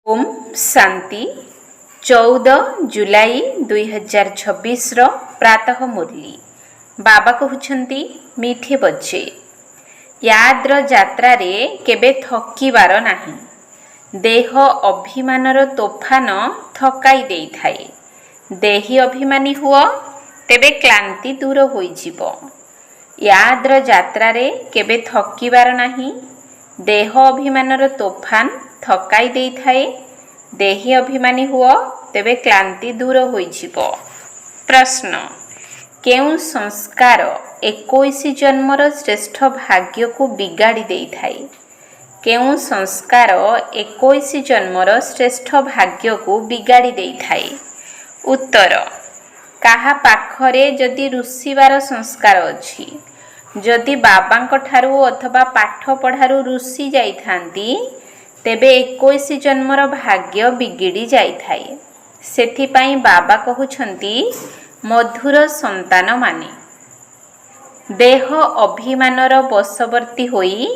ओम शांति 14 जुलाई 2026 प्रातः मुरली बाबा कहउछंती मीठे बच्चे याद्र यात्रा रे केबे थकीबार नाही। देह अभिमानर तोफान थकाई देई थाए। देही अभिमानी हुआ तेबे क्लांति दूर होई जीवो। याद्र यात्रा रे केबे थकीबार नाही। देह अभिमानर तोफान थकाई देई थाए। देही अभिमानी हुआ तेबे क्लांति दूर होई जीवो। प्रश्न केउं संस्कार 21 जन्मर श्रेष्ठ भाग्य को बिगाड़ी देई थाए? केउं संस्कार 21 जन्मर श्रेष्ठ भाग्य को बिगाड़ी देई थाए? उत्तर काहा पाखरे जदि रुषिबार संस्कार अछि, जदि बाबांक ठारू अथवा पाठ पढ़ारू रुषि जाई थांती तेबे 21 जन्मर भाग्य बिगिड़ी जाई थाए। सेथिपाई बाबा कहउछंती मधुर संतान माने देह अभिमानर बशवर्ती होई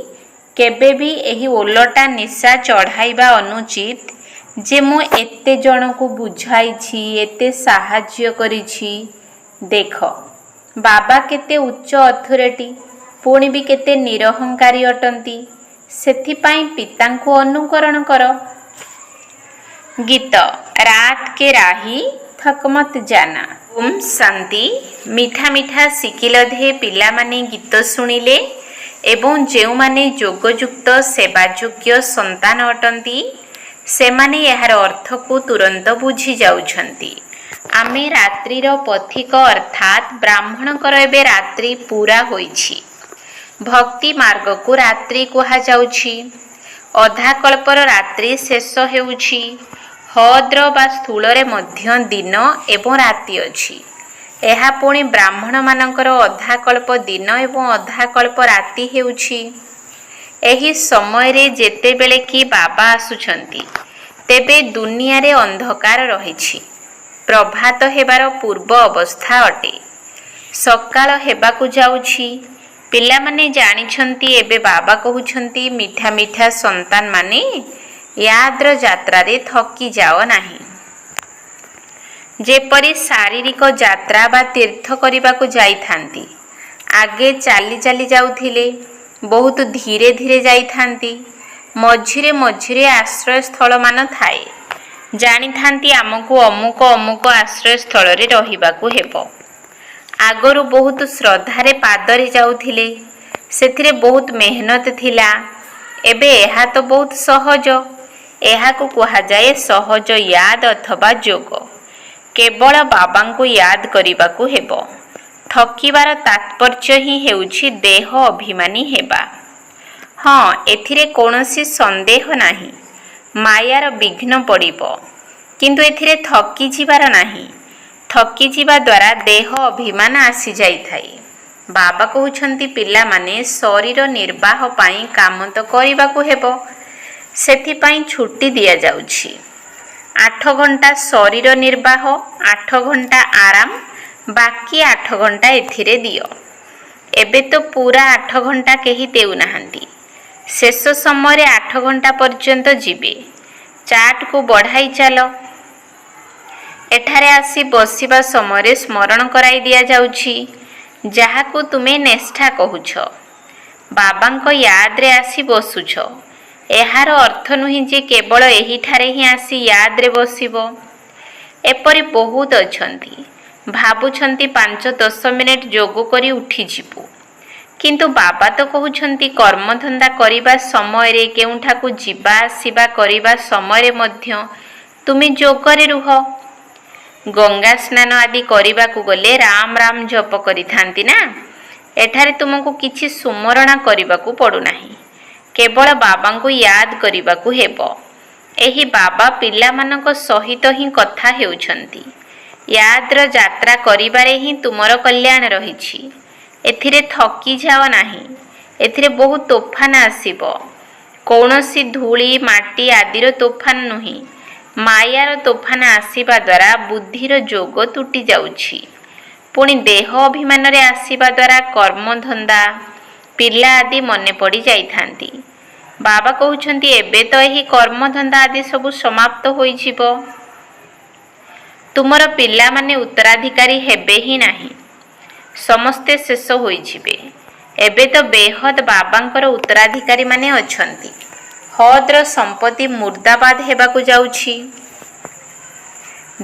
केबे भी एही ओलटा निशा चढ़ाइबा अनुचित जे मु एते जनकु बुझाइछि, एते साहाय्य करिछि। देख बाबा केते उच्च अथॉरिटी पुणी भी केते निरहंकारी अटंती। सेथिपाई पितांको अनुकरण कर। गीत रात के राही थक मत जाना। ओम शांति मीठा मीठा सिकिलधे पिला माने गीत सुनिले एवं जेउ माने योगयुक्त सेवायोग्य संतान अटंती सेमाने यार अर्थ को तुरंत बुझी जाउछंती। आमे रात्रिर पथिक अर्थात ब्राह्मणकर एबे रात्रि पूरा होईछि। भक्ति मार्ग को रात्रि कुहा जाउछि। अधा कल्पर रात्रि शेष हेउछि। हद्र बा स्थूलरे मध्य दिन एवं राति अछि। एहा पुणी ब्राह्मण मानकर अधा कल्प दिन एवं अधा कल्प राति हेउछि। एही समय रे जेते बेले कि बाबा आसुछंती तेबे दुनिया रे अंधकार रहिछि। प्रभात हेबार पूर्व अवस्था अटे। सकाळ हेबाकु जाउछि। पिला माने जानिछंती एबे बाबा कहउछंती मीठा मीठा संतान माने याद्र यात्रा रे थकी जाओ नाही। जेपरि शारीरिक यात्रा बा तीर्थ करिबाकु जाई थांती आगे चाली चाली जाउथिले, बहुत धीरे धीरे जाई थांती। मझिरे मझिरे आश्रय स्थल मान थाए। जानी थांती आमको अमुक अमुक आश्रय स्थल रे रहिबाकु हेबो। आगरु बहुत श्रद्धारे पादरे जाउथिले, सेथिरे बहुत मेहनत थिला। एबे एहा तो बहुत सहज। एहा को कहा जाए सहज याद अथवा जोग। केवल बाबांको याद करिबाकु हेबो। थकीबार तात्पर्य ही हेउछि देह अभिमानी हेबा। हाँ, एथिरे कोनोसी संदेह नाही। मायार विघ्न पड़िबो, किंतु एथिरे थकी जिबार नाही। थकी जिबा द्वारा देह अभिमान आसी जाई थाए। बाबा कहउछंती पिला माने शरीर निर्वाह पाई काम तो करिबाकु हेबो। सेथिपाई छुट्टी दिया जाउछि। 8 घंटा शरीर निर्वाह, 8 घंटा आराम, बाकी 8 घंटा एथिरे दियो। एबे तो पूरा 8 घंटा केही देउ नाहंती। शेष समय 8 घंटा पर्यंत जिबे। चाट को बढ़ाई चलो। एठारे आसी बसिबा समय स्मरण कराई दिया जाउछि जहाकु तुमे निष्ठा कहूछ। बाबांक याद रे आसी बसुछ। एहार अर्थ नुहि जे केवल एही ठारे ही आसी याद रे बसिबो। एपरि बहुत अछंती भाबुछंती 5-10 मिनिट जोग करी उठी जिबु, किंतु बाबा तो कहउछंती कर्मधंदा करिबा समय रे केउठाकु जिबा आसीबा करिबा समय रे मध्य तुमे जोगरे रुह। गंगा स्नान आदि करिबाकु गले राम राम जप करि थांती ना। एठारे तुमको किछि सुमरणा करिबाकु पडु नाही। केवल बाबांको याद करिबाकु हेबो। एही बाबा पिला मानक सहित ही कथा हेउछंती। याद्र यात्रा करिबारे ही तुमर कल्याण रहिछि। एथिरे थकी जाओ नाही। एथिरे बहुत तोफान आसीबो। कौनसी धूली माटी आदिर तोफान नुही। मायार तोफान आसीबा द्वारा बुद्धिर जोग तुटी जाउछि। पुणी देह अभिमान रे आसीबा द्वारा कर्मधंदा पिला आदि मने पड़ी जाई थांती। ବାବା କହୁଛନ୍ତି ଏବେ ତ ଏହି କର୍ମଧନ୍ଦା ଆଦି ସବୁ ସମାପ୍ତ ହୋଇଯିବ। ତୁମର ପିଲାମାନେ ଉତ୍ତରାଧିକାରୀ ହେବେ ହିଁ ନାହିଁ, ସମସ୍ତେ ଶେଷ ହୋଇଯିବେ। ଏବେ ତ ବେହଦ ବାବାଙ୍କର ଉତ୍ତରାଧିକାରୀମାନେ ଅଛନ୍ତି। ହଦ୍ର ସମ୍ପତ୍ତି ମୁର୍ଦାବାଦ ହେବାକୁ ଯାଉଛି।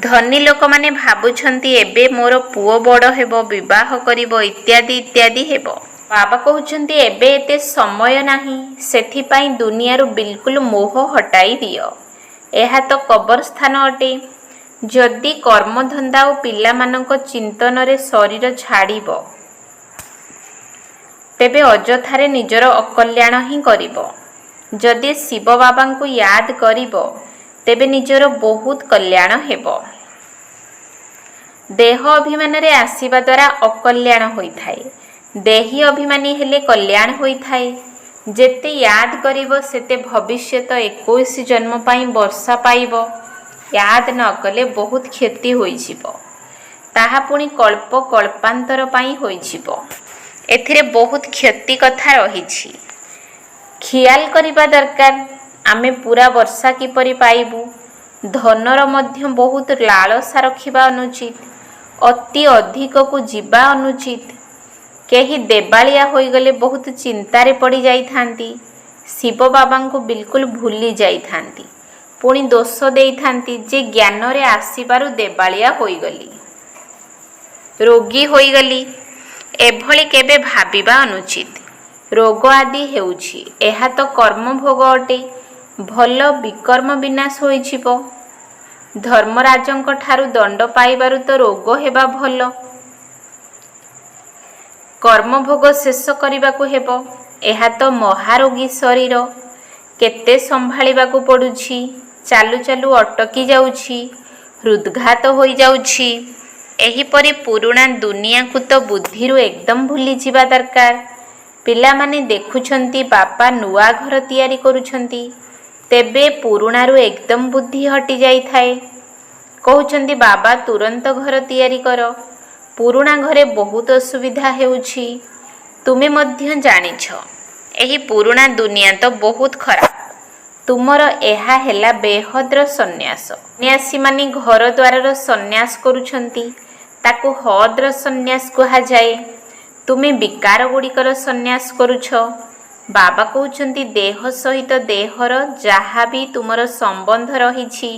ଧନୀ ଲୋକମାନେ ଭାବୁଛନ୍ତି ଏବେ ମୋର ପୁଅ ବଡ଼ ହେବ, ବିବାହ କରିବ, ଇତ୍ୟାଦି ଇତ୍ୟାଦି ହେବ। ବାବା କହୁଛନ୍ତି ଏବେ ଏତେ ସମୟ ନାହିଁ, ସେଥିପାଇଁ ଦୁନିଆରୁ ବିଲକୁଲ ମୋହ ହଟାଇ ଦିଅ। ଏହା ତ କବରସ୍ଥାନ ଅଟେ। ଯଦି କର୍ମଧନ୍ଦା ଓ ପିଲାମାନଙ୍କ ଚିନ୍ତନରେ ଶରୀର ଛାଡ଼ିବ, ତେବେ ଅଯଥାରେ ନିଜର ଅକଲ୍ୟାଣ ହିଁ କରିବ। ଯଦି ଶିବ ବାବାଙ୍କୁ ୟାଦ କରିବ, ତେବେ ନିଜର ବହୁତ କଲ୍ୟାଣ ହେବ। ଦେହ ଅଭିମାନରେ ଆସିବା ଦ୍ୱାରା ଅକଲ୍ୟାଣ ହୋଇଥାଏ। ଦେହୀ ଅଭିମାନୀ ହେଲେ କଲ୍ୟାଣ ହୋଇଥାଏ। ଯେତେ ୟାଦ କରିବ ସେତେ ଭବିଷ୍ୟତ 21 ଜନ୍ମ ପାଇଁ ବର୍ଷା ପାଇବ। ୟାଦ ନ କଲେ ବହୁତ କ୍ଷତି ହୋଇଯିବ। ତାହା ପୁଣି କଳ୍ପ କଳ୍ପାନ୍ତର ପାଇଁ ହୋଇଯିବ। ଏଥିରେ ବହୁତ କ୍ଷତି କଥା ରହିଛି। ଖିଆଲ କରିବା ଦରକାର ଆମେ ପୁରା ବର୍ଷା କିପରି ପାଇବୁ। ଧନର ମଧ୍ୟ ବହୁତ ଲାଳସା ରଖିବା ଅନୁଚିତ। ଅତି ଅଧିକକୁ ଯିବା ଅନୁଚିତ। କେହି ଦେବାଳିଆ ହୋଇଗଲେ ବହୁତ ଚିନ୍ତାରେ ପଡ଼ି ଯାଇଥାନ୍ତି। ଶିବ ବାବାଙ୍କୁ ବିଲକୁଲ ଭୁଲି ଯାଇଥାନ୍ତି। ପୁଣି ଦୋଷ ଦେଇଥାନ୍ତି ଯେ ଜ୍ଞାନରେ ଆସିବାରୁ ଦେବାଳିଆ ହୋଇଗଲି, ରୋଗୀ ହୋଇଗଲି। ଏଭଳି କେବେ ଭାବିବା ଅନୁଚିତ। ରୋଗ ଆଦି ହେଉଛି, ଏହା ତ କର୍ମଭୋଗ ଅଟେ। ଭଲ ବିକର୍ମ ବିନାଶ ହୋଇଯିବ। ଧର୍ମରାଜଙ୍କ ଠାରୁ ଦଣ୍ଡ ପାଇବାରୁ ତ ରୋଗ ହେବା ଭଲ। କର୍ମଭୋଗ ଶେଷ କରିବାକୁ ହେବ। ଏହା ତ ମହାରୋଗୀ ଶରୀର। କେତେ ସମ୍ଭାଳିବାକୁ ପଡ଼ୁଛି। ଚାଲୁ ଚାଲୁ ଅଟକି ଯାଉଛି, ହୃଦଘାତ ହୋଇଯାଉଛି। ଏହିପରି ପୁରୁଣା ଦୁନିଆକୁ ତ ବୁଦ୍ଧିରୁ ଏକଦମ ଭୁଲିଯିବା ଦରକାର। ପିଲାମାନେ ଦେଖୁଛନ୍ତି ବାପା ନୂଆ ଘର ତିଆରି କରୁଛନ୍ତି, ତେବେ ପୁରୁଣାରୁ ଏକଦମ ବୁଦ୍ଧି ହଟି ଯାଇଥାଏ। କହୁଛନ୍ତି ବାବା ତୁରନ୍ତ ଘର ତିଆରି କର। ପୁରୁଣା ଘରେ ବହୁତ ଅସୁବିଧା ହେଉଛି। ତୁମେ ମଧ୍ୟ ଜାଣିଛ ଏହି ପୁରୁଣା ଦୁନିଆ ତ ବହୁତ ଖରାପ। ତୁମର ଏହା ହେଲା ବେହଦର ସନ୍ନ୍ୟାସ। ସନ୍ନ୍ୟାସୀମାନେ ଘର ଦ୍ୱାରର ସନ୍ନ୍ୟାସ କରୁଛନ୍ତି, ତାକୁ ହଦ୍ର ସନ୍ନ୍ୟାସ କୁହାଯାଏ। ତୁମେ ବିକାର ଗୁଡ଼ିକର ସନ୍ନ୍ୟାସ କରୁଛ। ବାବା କହୁଛନ୍ତି ଦେହ ସହିତ ଦେହର ଯାହା ବି ତୁମର ସମ୍ବନ୍ଧ ରହିଛି,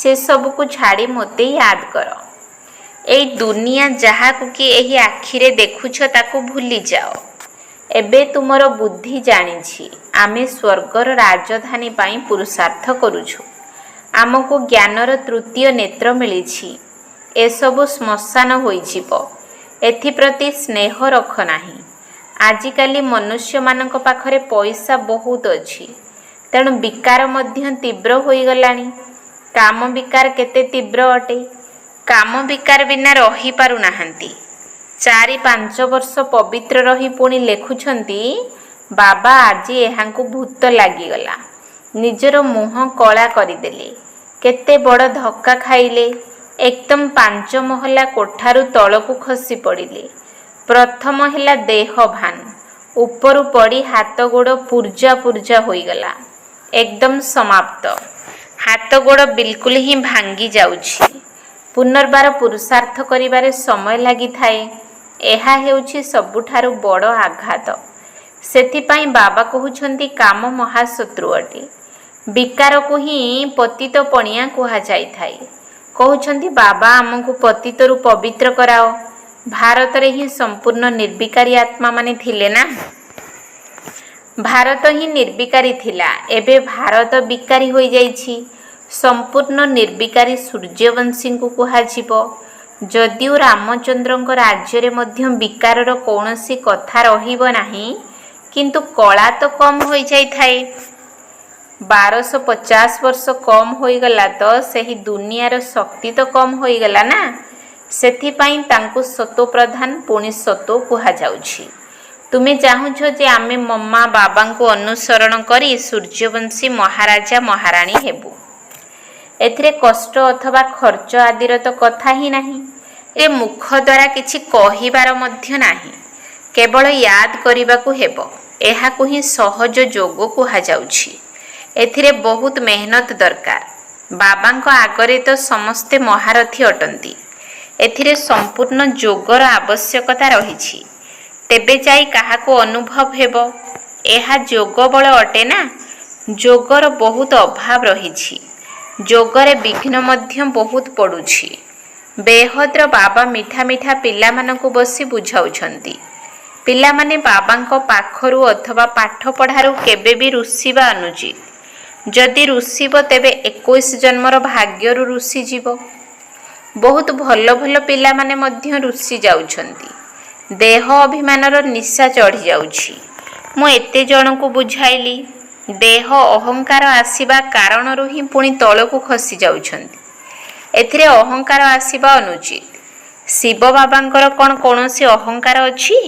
ସେସବୁକୁ ଛାଡ଼ି ମୋତେ ୟାଦ କର। ଏଇ ଦୁନିଆ ଯାହାକୁ କି ଏହି ଆଖିରେ ଦେଖୁଛ ତାକୁ ଭୁଲିଯାଅ। ଏବେ ତୁମର ବୁଦ୍ଧି ଜାଣିଛି ଆମେ ସ୍ୱର୍ଗର ରାଜଧାନୀ ପାଇଁ ପୁରୁଷାର୍ଥ କରୁଛୁ। ଆମକୁ ଜ୍ଞାନର ତୃତୀୟ ନେତ୍ର ମିଳିଛି। ଏସବୁ ଶ୍ମଶାନ ହୋଇଯିବ। ଏଥିପ୍ରତି ସ୍ନେହ ରଖ ନାହିଁ। ଆଜିକାଲି ମନୁଷ୍ୟମାନଙ୍କ ପାଖରେ ପଇସା ବହୁତ ଅଛି, ତେଣୁ ବିକାର ମଧ୍ୟ ତୀବ୍ର ହୋଇଗଲାଣି। କାମ ବିକାର କେତେ ତୀବ୍ର ଅଟେ। କାମ ବିକାର ବିନା ରହିପାରୁନାହାନ୍ତି। 4-5 ବର୍ଷ ପବିତ୍ର ରହି ପୁଣି ଲେଖୁଛନ୍ତି ବାବା ଆଜି ଏହାଙ୍କୁ ଭୂତ ଲାଗିଗଲା। ନିଜର ମୁହଁ କଳା କରିଦେଲେ। କେତେ ବଡ଼ ଧକ୍କା ଖାଇଲେ। ଏକଦମ 5 ମହଲା କୋଠାରୁ ତଳକୁ ଖସି ପଡ଼ିଲେ। ପ୍ରଥମ ହେଲା ଦେହଭାନ। ଉପରୁ ପଡ଼ି ହାତ ଗୋଡ଼ ପୂର୍ଜା ପୂର୍ଜା ହୋଇଗଲା। ଏକଦମ ସମାପ୍ତ। ହାତ ଗୋଡ଼ ବିଲକୁଲ ହିଁ ଭାଙ୍ଗି ଯାଉଛି। ପୁନର୍ବାର ପୁରୁଷାର୍ଥ କରିବାରେ ସମୟ ଲାଗିଥାଏ। ଏହା ହେଉଛି ସବୁଠାରୁ ବଡ଼ ଆଘାତ। ସେଥିପାଇଁ ବାବା କହୁଛନ୍ତି କାମ ମହାଶତ୍ରୁ ଅଟେ। ବିକାରକୁ ହିଁ ପତିତ ପଣିଆ କୁହାଯାଇଥାଏ। କହୁଛନ୍ତି ବାବା ଆମକୁ ପତିତରୁ ପବିତ୍ର କରାଅ। ଭାରତରେ ହିଁ ସମ୍ପୂର୍ଣ୍ଣ ନିର୍ବିକାରୀ ଆତ୍ମାମାନେ ଥିଲେ ନା। ଭାରତ ହିଁ ନିର୍ବିକାରୀ ଥିଲା। ଏବେ ଭାରତ ବିକାରୀ ହୋଇଯାଇଛି। ସମ୍ପୂର୍ଣ୍ଣ ନିର୍ବିକାରୀ ସୂର୍ଯ୍ୟବଂଶୀଙ୍କୁ କୁହାଯିବ। ଯଦିଓ ରାମଚନ୍ଦ୍ରଙ୍କ ରାଜ୍ୟରେ ମଧ୍ୟ ବିକାରର କୌଣସି କଥା ରହିବ ନାହିଁ, କିନ୍ତୁ କଳା ତ କମ୍ ହୋଇଯାଇଥାଏ। 1250 ବର୍ଷ କମ୍ ହୋଇଗଲା ତ ସେହି ଦୁନିଆର ଶକ୍ତି ତ କମ୍ ହୋଇଗଲା ନା। ସେଥିପାଇଁ ତାଙ୍କୁ ସତୋପ୍ରଧାନ ପୁଣି ସତୋ କୁହାଯାଉଛି। ତୁମେ ଚାହୁଁଛ ଯେ ଆମେ ମମ୍ମା ବାବାଙ୍କୁ ଅନୁସରଣ କରି ସୂର୍ଯ୍ୟବଂଶୀ ମହାରାଜା ମହାରାଣୀ ହେବୁ। ଏଥିରେ କଷ୍ଟ ଅଥବା ଖର୍ଚ୍ଚ ଆଦିର ତ କଥା ହିଁ ନାହିଁ। ଏ ମୁଖ ଦ୍ୱାରା କିଛି କହିବାର ମଧ୍ୟ ନାହିଁ। କେବଳ ୟାଦ କରିବାକୁ ହେବ। ଏହାକୁ ହିଁ ସହଜ ଯୋଗ କୁହାଯାଉଛି। ଏଥିରେ ବହୁତ ମେହନତ ଦରକାର। ବାବାଙ୍କ ଆଗରେ ତ ସମସ୍ତେ ମହାରଥୀ ଅଟନ୍ତି। ଏଥିରେ ସମ୍ପୂର୍ଣ୍ଣ ଯୋଗର ଆବଶ୍ୟକତା ରହିଛି। ତେବେ ଯାଇ କାହାକୁ ଅନୁଭବ ହେବ? ଏହା ଯୋଗ ବଳ ଅଟେ ନା। ଯୋଗର ବହୁତ ଅଭାବ ରହିଛି। ଯୋଗରେ ବିଘ୍ନ ମଧ୍ୟ ବହୁତ ପଡ଼ୁଛି। ବେହଦ୍ର ବାବା ମିଠା ମିଠା ପିଲାମାନଙ୍କୁ ବସି ବୁଝାଉଛନ୍ତି। ପିଲାମାନେ ବାବାଙ୍କ ପାଖରୁ ଅଥବା ପାଠ ପଢ଼ାରୁ କେବେ ବି ରୁଷିବା ଅନୁଚିତ। ଯଦି ରୁଷିବ ତେବେ 21 ଜନ୍ମର ଭାଗ୍ୟରୁ ରୁଷିଯିବ। ବହୁତ ଭଲ ଭଲ ପିଲାମାନେ ମଧ୍ୟ ରୁଷି ଯାଉଛନ୍ତି। ଦେହ ଅଭିମାନର ନିଶା ଚଢ଼ି ଯାଉଛି। ମୁଁ ଏତେ ଜଣଙ୍କୁ ବୁଝାଇଲି। ଦେହ ଅହଙ୍କାର ଆସିବା କାରଣରୁ ହିଁ ପୁଣି ତଳକୁ ଖସି ଯାଉଛନ୍ତି। ଏଥିରେ ଅହଙ୍କାର ଆସିବା ଅନୁଚିତ। ଶିବ ବାବାଙ୍କର କ'ଣ କୌଣସି ଅହଙ୍କାର ଅଛି?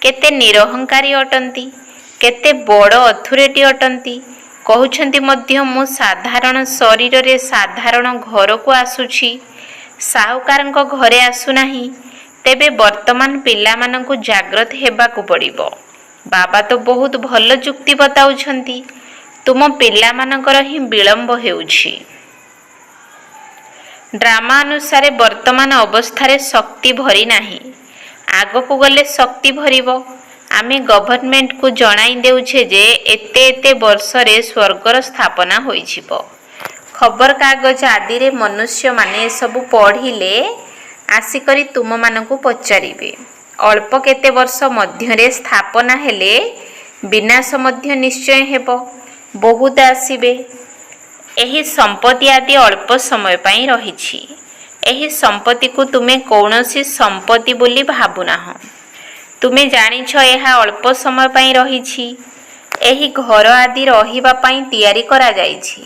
କେତେ ନିରହଙ୍କାରୀ ଅଟନ୍ତି। କେତେ ବଡ଼ ଅଥରିଟି ଅଟନ୍ତି। କହୁଛନ୍ତି ମଧ୍ୟ ମୁଁ ସାଧାରଣ ଶରୀରରେ ସାଧାରଣ ଘରକୁ ଆସୁଛି, ସାହୁକାରଙ୍କ ଘରେ ଆସୁନାହିଁ। ତେବେ ବର୍ତ୍ତମାନ ପିଲାମାନଙ୍କୁ ଜାଗ୍ରତ ହେବାକୁ ପଡ଼ିବ। ବାବା ତ ବହୁତ ଭଲ ଯୁକ୍ତି ବତାଉଛନ୍ତି। ତୁମ ପିଲାମାନଙ୍କର ହିଁ ବିଳମ୍ବ ହେଉଛି। ଡ୍ରାମା ଅନୁସାରେ ବର୍ତ୍ତମାନ ଅବସ୍ଥାରେ ଶକ୍ତି ଭରି ନାହିଁ। ଆଗକୁ ଗଲେ ଶକ୍ତି ଭରିବ। ଆମେ ଗଭର୍ଣ୍ଣମେଣ୍ଟକୁ ଜଣାଇ ଦେଉଛେ ଯେ ଏତେ ଏତେ ବର୍ଷରେ ସ୍ୱର୍ଗର ସ୍ଥାପନା ହୋଇଯିବ। ଖବରକାଗଜ ଆଦିରେ ମନୁଷ୍ୟମାନେ ଏସବୁ ପଢ଼ିଲେ ଆସିକରି ତୁମମାନଙ୍କୁ ପଚାରିବେ। ଅଳ୍ପ କେତେ ବର୍ଷ ମଧ୍ୟରେ ସ୍ଥାପନା ହେଲେ ବିନାଶ ମଧ୍ୟ ନିଶ୍ଚୟ ହେବ। ବହୁତ ଆସିବେ। ଏହି ସମ୍ପତ୍ତି ଆଦି ଅଳ୍ପ ସମୟ ପାଇଁ ରହିଛି। ଏହି ସମ୍ପତ୍ତିକୁ ତୁମେ କୌଣସି ସମ୍ପତ୍ତି ବୋଲି ଭାବୁନାହଁ। ତୁମେ ଜାଣିଛ ଏହା ଅଳ୍ପ ସମୟ ପାଇଁ ରହିଛି। ଏହି ଘର ଆଦି ରହିବା ପାଇଁ ତିଆରି କରାଯାଇଛି।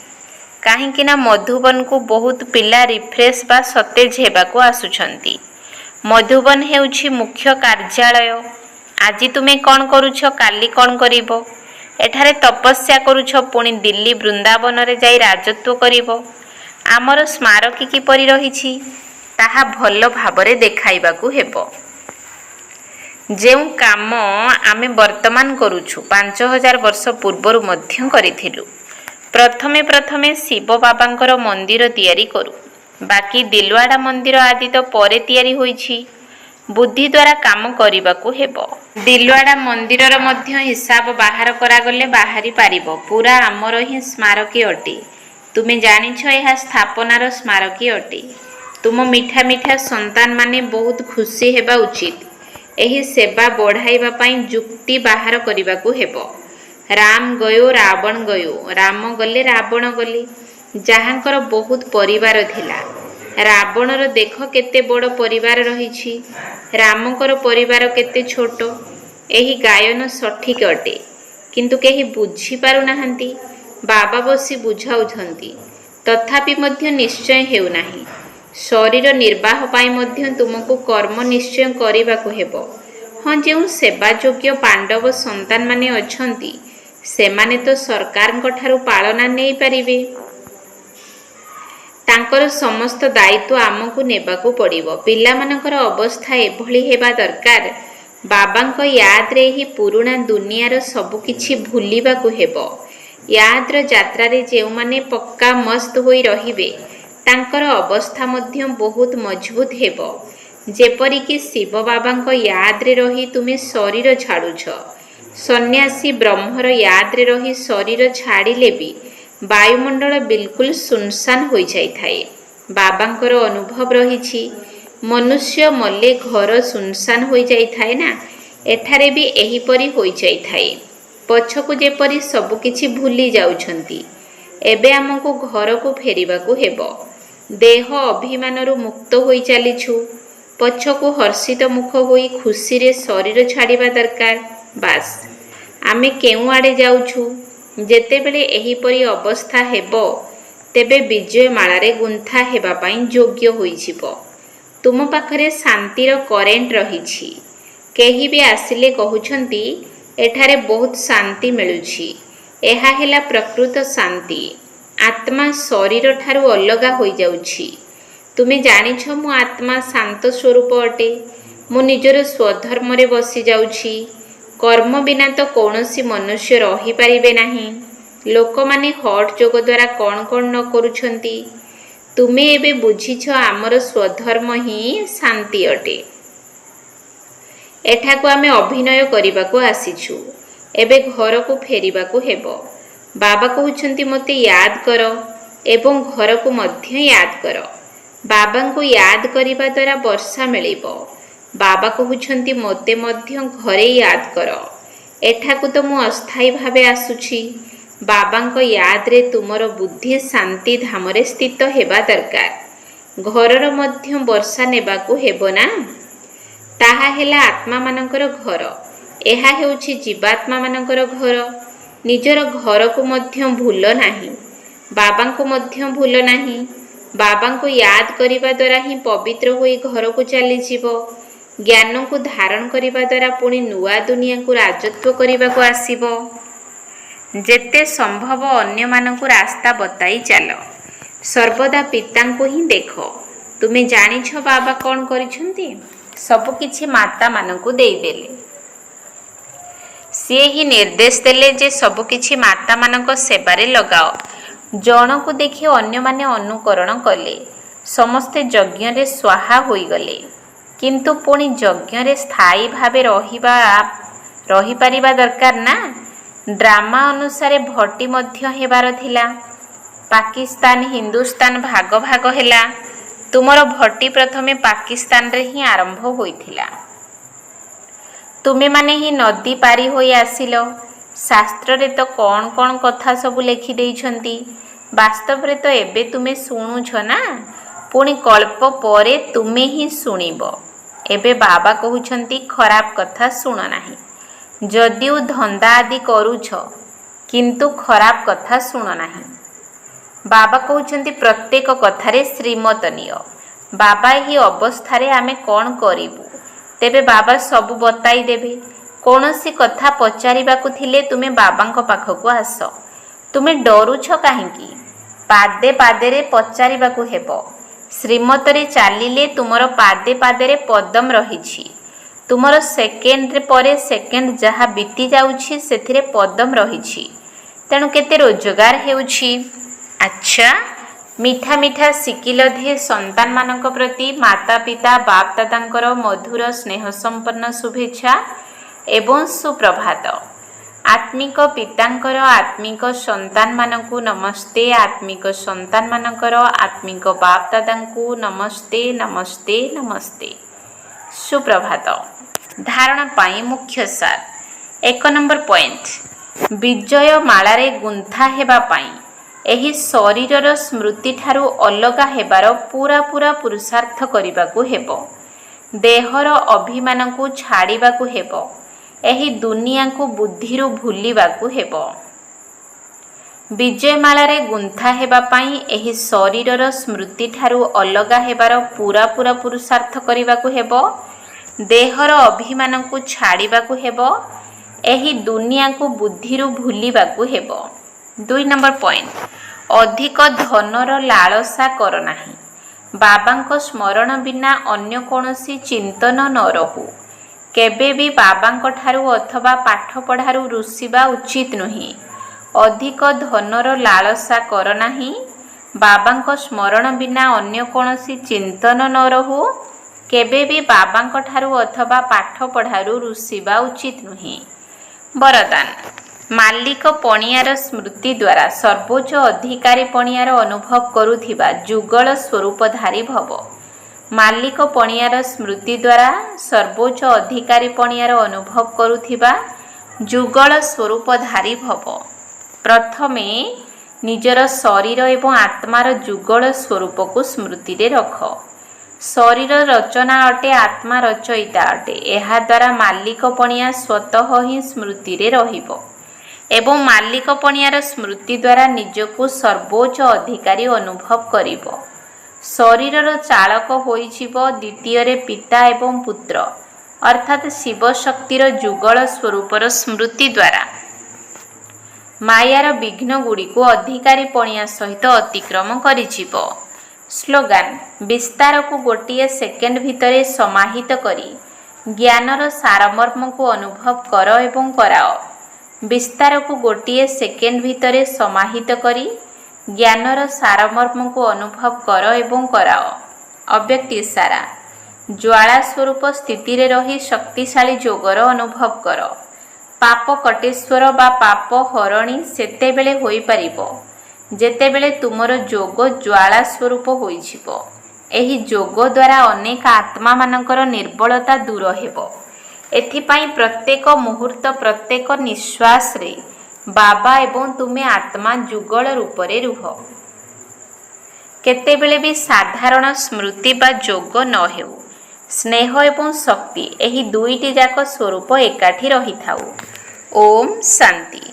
କାହିଁକି ନା ମଧୁବନକୁ ବହୁତ ପିଲା ରିଫ୍ରେଶ ବା ସତେଜ ହେବାକୁ ଆସୁଛନ୍ତି। ମଧୁବନ ହେଉଛି ମୁଖ୍ୟ କାର୍ଯ୍ୟାଳୟ। ଆଜି ତୁମେ କ'ଣ କରୁଛ, କାଲି କ'ଣ କରିବ? ଏଠାରେ ତପସ୍ୟା କରୁଛ, ପୁଣି ଦିଲ୍ଲୀ ବୃନ୍ଦାବନରେ ଯାଇ ରାଜତ୍ୱ କରିବ। ଆମର ସ୍ମାରକୀ କିପରି ରହିଛି ତାହା ଭଲ ଭାବରେ ଦେଖାଇବାକୁ ହେବ। ଯେଉଁ କାମ ଆମେ ବର୍ତ୍ତମାନ କରୁଛୁ 5000 ବର୍ଷ ପୂର୍ବରୁ ମଧ୍ୟ କରିଥିଲୁ। ପ୍ରଥମେ ପ୍ରଥମେ ଶିବ ବାବାଙ୍କର ମନ୍ଦିର ତିଆରି କରୁ। ବାକି ଦିଲୱାଡ଼ା ମନ୍ଦିର ଆଦି ତ ପରେ ତିଆରି ହୋଇଛି। ବୁଦ୍ଧି ଦ୍ୱାରା କାମ କରିବାକୁ ହେବ। ଦିଲୱାଡ଼ା ମନ୍ଦିରର ମଧ୍ୟ ହିସାବ ବାହାର କରାଗଲେ ବାହାରି ପାରିବ। ପୁରା ଆମର ହିଁ ସ୍ମାରକୀ ଅଟେ। ତୁମେ ଜାଣିଛ ଏହା ସ୍ଥାପନାର ସ୍ମାରକୀ ଅଟେ। ତୁମ ମିଠା ମିଠା ସନ୍ତାନମାନେ ବହୁତ ଖୁସି ହେବା ଉଚିତ। ଏହି ସେବା ବଢ଼ାଇବା ପାଇଁ ଯୁକ୍ତି ବାହାର କରିବାକୁ ହେବ। ରାମ ଗୟୋ ରାବଣ ଗୟୋ। ରାମ ଗଲେ ରାବଣ ଗଲେ। ଯାହାଙ୍କର ବହୁତ ପରିବାର ଥିଲା। ରାବଣର ଦେଖ କେତେ ବଡ଼ ପରିବାର ରହିଛି। ରାମଙ୍କର ପରିବାର କେତେ ଛୋଟ। ଏହି ଗାୟନ ସଠିକ୍ ଅଟେ। କିନ୍ତୁ କେହି ବୁଝିପାରୁନାହାନ୍ତି। ବାବା ବସି ବୁଝାଉଛନ୍ତି। ତଥାପି ମଧ୍ୟ ନିଶ୍ଚୟ ହେଉନାହିଁ। ଶରୀର ନିର୍ବାହ ପାଇଁ ମଧ୍ୟ ତୁମକୁ କର୍ମ ନିଶ୍ଚୟ କରିବାକୁ ହେବ। ହଁ, ଯେଉଁ ସେବାଯୋଗ୍ୟ ପାଣ୍ଡବ ସନ୍ତାନମାନେ ଅଛନ୍ତି ସେମାନେ ତ ସରକାରଙ୍କ ଠାରୁ ପାଳନା ନେଇପାରିବେ। ତାଙ୍କର ସମସ୍ତ ଦାୟିତ୍ୱ ଆମକୁ ନେବାକୁ ପଡ଼ିବ। ପିଲାମାନଙ୍କର ଅବସ୍ଥା ଏଭଳି ହେବା ଦରକାର। ବାବାଙ୍କ ୟାଦରେ ଏହି ପୁରୁଣା ଦୁନିଆର ସବୁକିଛି ଭୁଲିବାକୁ ହେବ। ୟାଦର ଯାତ୍ରାରେ ଯେଉଁମାନେ ପକ୍କା ମସ୍ତ ହୋଇ ରହିବେ ତାଙ୍କର ଅବସ୍ଥା ମଧ୍ୟ ବହୁତ ମଜବୁତ ହେବ। ଯେପରିକି ଶିବ ବାବାଙ୍କ ୟାଦରେ ରହି ତୁମେ ଶରୀର ଛାଡ଼ୁଛ। ସନ୍ନ୍ୟାସୀ ବ୍ରହ୍ମର ୟାଦରେ ରହି ଶରୀର ଛାଡ଼ିଲେ ବି ବାୟୁମଣ୍ଡଳ ବିଲକୁଲ ଶୂନଶାନ ହୋଇଯାଇଥାଏ। ବାବାଙ୍କର ଅନୁଭବ ରହିଛି। ମନୁଷ୍ୟ ମଲେ ଘର ଶୂନଶାନ ହୋଇଯାଇଥାଏ ନା। ଏଠାରେ ବି ଏହିପରି ହୋଇଯାଇଥାଏ। ପଛକୁ ଯେପରି ସବୁକିଛି ଭୁଲି ଯାଉଛନ୍ତି। ଏବେ ଆମକୁ ଘରକୁ ଫେରିବାକୁ ହେବ। ଦେହ ଅଭିମାନରୁ ମୁକ୍ତ ହୋଇ ଚାଲିଛୁ। ପଛକୁ ହର୍ଷିତ ମୁଖ ହୋଇ ଖୁସିରେ ଶରୀର ଛାଡ଼ିବା ଦରକାର। ବାସ୍, ଆମେ କେଉଁ ଆଡ଼େ ଯାଉଛୁ? ଯେତେବେଳେ ଏହିପରି ଅବସ୍ଥା ହେବ ତେବେ ବିଜୟମାଳାରେ ଗୁନ୍ଥା ହେବା ପାଇଁ ଯୋଗ୍ୟ ହୋଇଯିବ। ତୁମ ପାଖରେ ଶାନ୍ତିର କରେଣ୍ଟ ରହିଛି। କେହି ବି ଆସିଲେ କହୁଛନ୍ତି ଏଠାରେ ବହୁତ ଶାନ୍ତି ମିଳୁଛି। ଏହା ହେଲା ପ୍ରକୃତ ଶାନ୍ତି। ଆତ୍ମା ଶରୀର ଠାରୁ ଅଲଗା ହୋଇଯାଉଛି। ତୁମେ ଜାଣିଛ ମୁଁ ଆତ୍ମା ଶାନ୍ତ ସ୍ୱରୂପ ଅଟେ। ମୁଁ ନିଜର ସ୍ୱଧର୍ମରେ ବସିଯାଉଛି। କର୍ମ ବିନା ତ କୌଣସି ମନୁଷ୍ୟ ରହିପାରିବେ ନାହିଁ। ଲୋକମାନେ ହଟ୍ ଯୋଗ ଦ୍ୱାରା କ'ଣ କ'ଣ ନ କରୁଛନ୍ତି। ତୁମେ ଏବେ ବୁଝିଛ ଆମର ସ୍ୱଧର୍ମ ହିଁ ଶାନ୍ତି ଅଟେ। ଏଠାକୁ ଆମେ ଅଭିନୟ କରିବାକୁ ଆସିଛୁ। ଏବେ ଘରକୁ ଫେରିବାକୁ ହେବ। ବାବା କହୁଛନ୍ତି ମୋତେ ୟାଦ କର ଏବଂ ଘରକୁ ମଧ୍ୟ ୟାଦ କର। ବାବାଙ୍କୁ ୟାଦ କରିବା ଦ୍ୱାରା ବର୍ଷା ମିଳିବ। ବାବା କହୁଛନ୍ତି ମୋତେ ମଧ୍ୟ ଘରେ ୟାଦ କର। ଏଠାକୁ ତ ମୁଁ ଅସ୍ଥାୟୀ ଭାବେ ଆସୁଛି। ବାବାଙ୍କ ୟାଦରେ ତୁମର ବୁଦ୍ଧି ଶାନ୍ତି ଧାମରେ ସ୍ଥିତ ହେବା ଦରକାର। ଘରର ମଧ୍ୟ ବର୍ଷା ନେବାକୁ ହେବ ନା। ତାହା ହେଲା ଆତ୍ମାମାନଙ୍କର ଘର। ଏହା ହେଉଛି ଜୀବାତ୍ମାମାନଙ୍କର ଘର। ନିଜର ଘରକୁ ମଧ୍ୟ ଭୁଲ ନାହିଁ। ବାବାଙ୍କୁ ମଧ୍ୟ ଭୁଲ ନାହିଁ। ବାବାଙ୍କୁ ୟାଦ କରିବା ଦ୍ୱାରା ହିଁ ପବିତ୍ର ହୋଇ ଘରକୁ ଚାଲିଯିବ। ଜ୍ଞାନକୁ ଧାରଣ କରିବା ଦ୍ୱାରା ପୁଣି ନୂଆ ଦୁନିଆକୁ ରାଜତ୍ୱ କରିବାକୁ ଆସିବ। ଯେତେ ସମ୍ଭବ ଅନ୍ୟମାନଙ୍କୁ ରାସ୍ତା ବତାଇ ଚାଲ। ସର୍ବଦା ପିତାଙ୍କୁ ହିଁ ଦେଖ। ତୁମେ ଜାଣିଛ ବାବା କ'ଣ କରିଛନ୍ତି? ସବୁକିଛି ମାତାମାନଙ୍କୁ ଦେଇଦେଲେ। ସିଏ ହିଁ ନିର୍ଦ୍ଦେଶ ଦେଲେ ଯେ ସବୁକିଛି ମାତାମାନଙ୍କ ସେବାରେ ଲଗାଅ। ଜଣକୁ ଦେଖି ଅନ୍ୟମାନେ ଅନୁକରଣ କଲେ। ସମସ୍ତେ ଯଜ୍ଞରେ ସ୍ୱାହା ହୋଇଗଲେ। କିନ୍ତୁ ପୁଣି ଯଜ୍ଞରେ ସ୍ଥାୟୀ ଭାବେ ରହିପାରିବା ଦରକାର ନା। ଡ୍ରାମା ଅନୁସାରେ ଭଟ୍ଟି ମଧ୍ୟ ହେବାର ଥିଲା। ପାକିସ୍ତାନ ହିନ୍ଦୁସ୍ତାନ ଭାଗ ଭାଗ ହେଲା। ତୁମର ଭଟ୍ଟି ପ୍ରଥମେ ପାକିସ୍ତାନରେ ହିଁ ଆରମ୍ଭ ହୋଇଥିଲା। ତୁମେମାନେ ହିଁ ନଦୀ ପାରି ହୋଇ ଆସିଲ। ଶାସ୍ତ୍ରରେ ତ କ'ଣ କ'ଣ କଥା ସବୁ ଲେଖିଦେଇଛନ୍ତି। ବାସ୍ତବରେ ତ ଏବେ ତୁମେ ଶୁଣୁଛ ନା। ପୁଣି କଳ୍ପ ପରେ ତୁମେ ହିଁ ଶୁଣିବ। ଏବେ ବାବା କହୁଛନ୍ତି ଖରାପ କଥା ଶୁଣ ନାହିଁ। ଯଦିଓ ଧନ୍ଦା ଆଦି କରୁଛ କିନ୍ତୁ ଖରାପ କଥା ଶୁଣ ନାହିଁ। ବାବା କହୁଛନ୍ତି ପ୍ରତ୍ୟେକ କଥାରେ ଶ୍ରୀମତ ନିଅ। ବାବା ଏହି ଅବସ୍ଥାରେ ଆମେ କ'ଣ କରିବୁ? ତେବେ ବାବା ସବୁ ବତାଇ ଦେବେ। କୌଣସି କଥା ପଚାରିବାକୁ ଥିଲେ ତୁମେ ବାବାଙ୍କ ପାଖକୁ ଆସ। ତୁମେ ଡରୁଛ କାହିଁକି? ପାଦେ ପାଦେରେ ପଚାରିବାକୁ ହେବ। ଶ୍ରୀମତରେ ଚାଲିଲେ ତୁମର ପାଦେ ପାଦେରେ ପଦମ ରହିଛି। ତୁମର ସେକେଣ୍ଡ ପରେ ସେକେଣ୍ଡ ଯାହା ବିତି ଯାଉଛି ସେଥିରେ ପଦମ ରହିଛି। ତେଣୁ କେତେ ରୋଜଗାର ହେଉଛି। ଆଚ୍ଛା, ମିଠା ମିଠା ଶିକିଲ ଦିଏ ସନ୍ତାନମାନଙ୍କ ପ୍ରତି ମାତା ପିତା ବାପ ଦାଦାଙ୍କର ମଧୁର ସ୍ନେହ ସମ୍ପନ୍ନ ଶୁଭେଚ୍ଛା ଏବଂ ସୁପ୍ରଭାତ। ଆତ୍ମିକ ପିତାଙ୍କର ଆତ୍ମିକ ସନ୍ତାନମାନଙ୍କୁ ନମସ୍ତେ। ଆତ୍ମିକ ସନ୍ତାନମାନଙ୍କର ଆତ୍ମିକ ବାପ ଦାଦାଙ୍କୁ ନମସ୍ତେ ନମସ୍ତେ ନମସ୍ତେ। ସୁପ୍ରଭାତ। ଧାରଣା ପାଇଁ ମୁଖ୍ୟ ସାର। 1 ନମ୍ବର ପଏଣ୍ଟ, ବିଜୟ ମାଳାରେ ଗୁନ୍ଥା ହେବା ପାଇଁ ଏହି ଶରୀରର ସ୍ମୃତିଠାରୁ ଅଲଗା ହେବାର ପୁରା ପୁରୁଷାର୍ଥ କରିବାକୁ ହେବ। ଦେହର ଅଭିମାନକୁ ଛାଡ଼ିବାକୁ ହେବ। ଏହି ଦୁନିଆକୁ ବୁଦ୍ଧିରୁ ଭୁଲିବାକୁ ହେବ। ବିଜୟମାଳାରେ ଗୁନ୍ଥା ହେବା ପାଇଁ ଏହି ଶରୀରର ସ୍ମୃତିଠାରୁ ଅଲଗା ହେବାର ପୁରା ପୁରୁଷାର୍ଥ କରିବାକୁ ହେବ। ଦେହର ଅଭିମାନକୁ ଛାଡ଼ିବାକୁ ହେବ। ଏହି ଦୁନିଆକୁ ବୁଦ୍ଧିରୁ ଭୁଲିବାକୁ ହେବ। 2 ନମ୍ବର ପଏଣ୍ଟ, ଅଧିକ ଧନର ଲାଳସା କର ନାହିଁ। ବାବାଙ୍କ ସ୍ମରଣ ବିନା ଅନ୍ୟ କୌଣସି ଚିନ୍ତନ ନ ରହୁ। କେବେ ବି ବାବାଙ୍କ ଠାରୁ ଅଥବା ପାଠପଢ଼ାରୁ ରୁଷିବା ଉଚିତ ନୁହେଁ। ଅଧିକ ଧନର ଲାଳସା କର ନାହିଁ। ବାବାଙ୍କ ସ୍ମରଣ ବିନା ଅନ୍ୟ କୌଣସି ଚିନ୍ତନ ନ ରହୁ। କେବେ ବି ବାବାଙ୍କ ଠାରୁ ଅଥବା ପାଠପଢ଼ାରୁ ରୁଷିବା ଉଚିତ ନୁହେଁ। ବରଦାନ, ମାଲିକ ପଣିଆର ସ୍ମୃତି ଦ୍ୱାରା ସର୍ବୋଚ୍ଚ ଅଧିକାରୀ ପଣିଆର ଅନୁଭବ କରୁଥିବା ଯୁଗଳ ସ୍ୱରୂପଧାରୀ ଭବ। ମାଲିକ ପଣିଆର ସ୍ମୃତି ଦ୍ୱାରା ସର୍ବୋଚ୍ଚ ଅଧିକାରୀ ପଣିଆର ଅନୁଭବ କରୁଥିବା ଯୁଗଳ ସ୍ୱରୂପଧାରୀ ଭବ। ପ୍ରଥମେ ନିଜର ଶରୀର ଏବଂ ଆତ୍ମାର ଯୁଗଳ ସ୍ୱରୂପକୁ ସ୍ମୃତିରେ ରଖ। ଶରୀର ରଚନା ଅଟେ, ଆତ୍ମା ରଚୟିତା ଅଟେ। ଏହାଦ୍ୱାରା ମାଲିକ ପଣିଆ ସ୍ୱତଃ ହିଁ ସ୍ମୃତିରେ ରହିବ ଏବଂ ମାଲିକ ପଣିଆର ସ୍ମୃତି ଦ୍ୱାରା ନିଜକୁ ସର୍ବୋଚ୍ଚ ଅଧିକାରୀ ଅନୁଭବ କରିବ। ଶରୀରର ଚାଳକ ହୋଇଯିବ ଦ୍ୱିତୀୟରେ ପିତା ଏବଂ ପୁତ୍ର ଅର୍ଥାତ୍ ଶିବ ଶକ୍ତିର ଯୁଗଳ ସ୍ୱରୂପର ସ୍ମୃତି ଦ୍ୱାରା ମାୟାର ବିଘ୍ନ ଗୁଡ଼ିକୁ ଅଧିକାରୀ ପଣିଆ ସହିତ ଅତିକ୍ରମ କରିଯିବ। ସ୍ଲୋଗାନ, ବିସ୍ତାରକୁ ଗୋଟିଏ ସେକେଣ୍ଡ ଭିତରେ ସମାହିତ କରି ଜ୍ଞାନର ସାରମର୍ମକୁ ଅନୁଭବ କର ଏବଂ କରାଅ। ବିସ୍ତାରକୁ ଗୋଟିଏ ସେକେଣ୍ଡ ଭିତରେ ସମାହିତ କରି ଜ୍ଞାନର ସାରମର୍ମକୁ ଅନୁଭବ କର ଏବଂ କରାଅ। ଅବ୍ୟକ୍ତ ଇଶାରା। ଜ୍ୱାଳା ସ୍ୱରୂପ ସ୍ଥିତିରେ ରହି ଶକ୍ତିଶାଳୀ ଯୋଗର ଅନୁଭବ କର। ପାପ କଟେଶ୍ୱର ବା ପାପ ହରଣୀ ସେତେବେଳେ ହୋଇପାରିବ ଯେତେବେଳେ ତୁମର ଯୋଗ ଜ୍ୱାଳା ସ୍ୱରୂପ ହୋଇଯିବ। ଏହି ଯୋଗ ଦ୍ୱାରା ଅନେକ ଆତ୍ମାମାନଙ୍କର ନିର୍ବଳତା ଦୂର ହେବ। ଏଥିପାଇଁ ପ୍ରତ୍ୟେକ ମୁହୂର୍ତ୍ତ ପ୍ରତ୍ୟେକ ନିଶ୍ୱାସରେ ବାବା ଏବଂ ତୁମେ ଆତ୍ମା ଯୁଗଳ ରୂପରେ ରୁହ। କେତେବେଳେ ବି ସାଧାରଣ ସ୍ମୃତି ବା ଯୋଗ ନ ହେଉ, ସ୍ନେହ ଏବଂ ଶକ୍ତି ଏହି ଦୁଇଟି ଯାକ ସ୍ୱରୂପ ଏକାଠି ରହିଥାଉ। ଓମ୍ ଶାନ୍ତି।